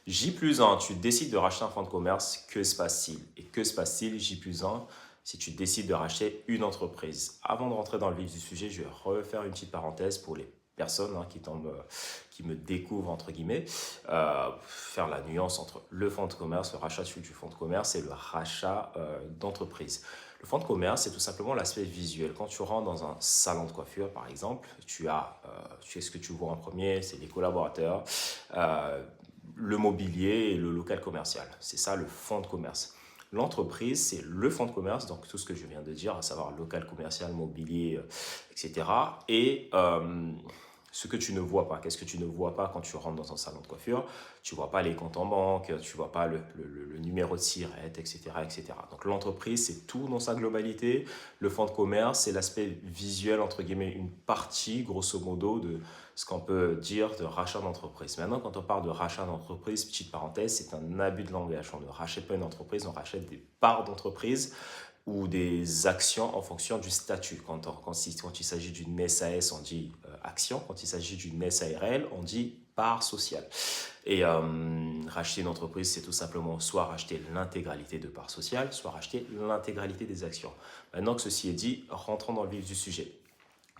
J+1, tu décides de racheter un fonds de commerce, que se passe-t-il? Et que se passe-t-il, J+1, si tu décides de racheter une entreprise? Avant de rentrer dans le vif du sujet, je vais refaire une petite parenthèse pour les personnes qui me découvrent, entre guillemets, faire la nuance entre le fonds de commerce, le rachat du fonds de commerce et le rachat d'entreprise. Le fonds de commerce, c'est tout simplement l'aspect visuel. Quand tu rentres dans un salon de coiffure, par exemple, tu sais ce que tu vois en premier, c'est les collaborateurs, le mobilier et le local commercial. C'est ça le fonds de commerce. L'entreprise, c'est le fonds de commerce, donc tout ce que je viens de dire, à savoir local commercial, mobilier, etc. Et ce que tu ne vois pas. Qu'est-ce que tu ne vois pas quand tu rentres dans un salon de coiffure? Tu ne vois pas les comptes en banque, tu ne vois pas le numéro de SIRET, etc., etc. Donc l'entreprise, c'est tout dans sa globalité. Le fonds de commerce, c'est l'aspect visuel, entre guillemets, une partie, grosso modo, de ce qu'on peut dire de rachat d'entreprise. Maintenant, quand on parle de rachat d'entreprise, petite parenthèse, c'est un abus de langage. On ne rachète pas une entreprise, on rachète des parts d'entreprise ou des actions en fonction du statut. Quand il s'agit d'une SAS, on dit action. Quand il s'agit d'une SARL, on dit part sociale. Et racheter une entreprise, c'est tout simplement soit racheter l'intégralité de parts sociales, soit racheter l'intégralité des actions. Maintenant que ceci est dit, rentrons dans le vif du sujet.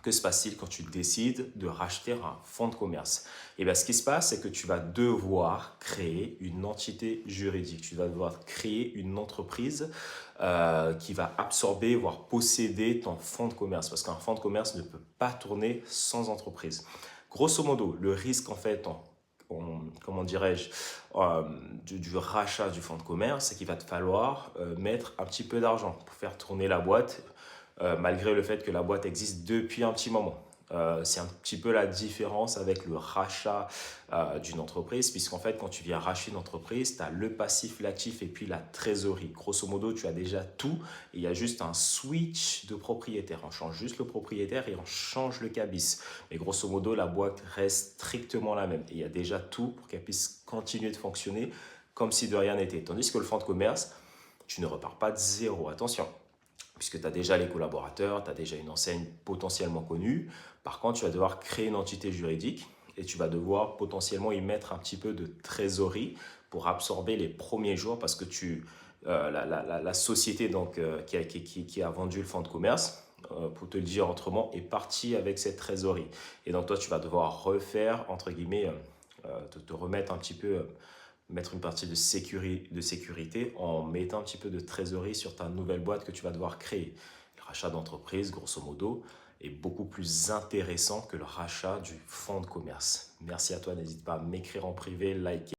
Que se passe-t-il quand tu décides de racheter un fonds de commerce? Et bien, ce qui se passe, c'est que tu vas devoir créer une entité juridique. Tu vas devoir créer une entreprise qui va absorber, voire posséder ton fonds de commerce. Parce qu'un fonds de commerce ne peut pas tourner sans entreprise. Grosso modo, le risque, en fait, comment dirais-je, du rachat du fonds de commerce, c'est qu'il va te falloir mettre un petit peu d'argent pour faire tourner la boîte malgré le fait que la boîte existe depuis un petit moment. C'est un petit peu la différence avec le rachat d'une entreprise, puisqu'en fait, quand tu viens racheter une entreprise, tu as le passif, l'actif et puis la trésorerie. Grosso modo, tu as déjà tout et il y a juste un switch de propriétaire. On change juste le propriétaire et on change le cabis. Mais grosso modo, la boîte reste strictement la même. Et il y a déjà tout pour qu'elle puisse continuer de fonctionner comme si de rien n'était. Tandis que le fonds de commerce, tu ne repars pas de zéro. Attention, puisque tu as déjà les collaborateurs, tu as déjà une enseigne potentiellement connue. Par contre, tu vas devoir créer une entité juridique et tu vas devoir potentiellement y mettre un petit peu de trésorerie pour absorber les premiers jours parce que la société donc, qui a vendu le fonds de commerce, pour te le dire autrement, est partie avec cette trésorerie. Et donc toi, tu vas devoir refaire, entre guillemets, te remettre un petit peu mettre une partie de sécurité en mettant un petit peu de trésorerie sur ta nouvelle boîte que tu vas devoir créer. Le rachat d'entreprise, grosso modo, est beaucoup plus intéressant que le rachat du fonds de commerce. Merci à toi, n'hésite pas à m'écrire en privé, liker.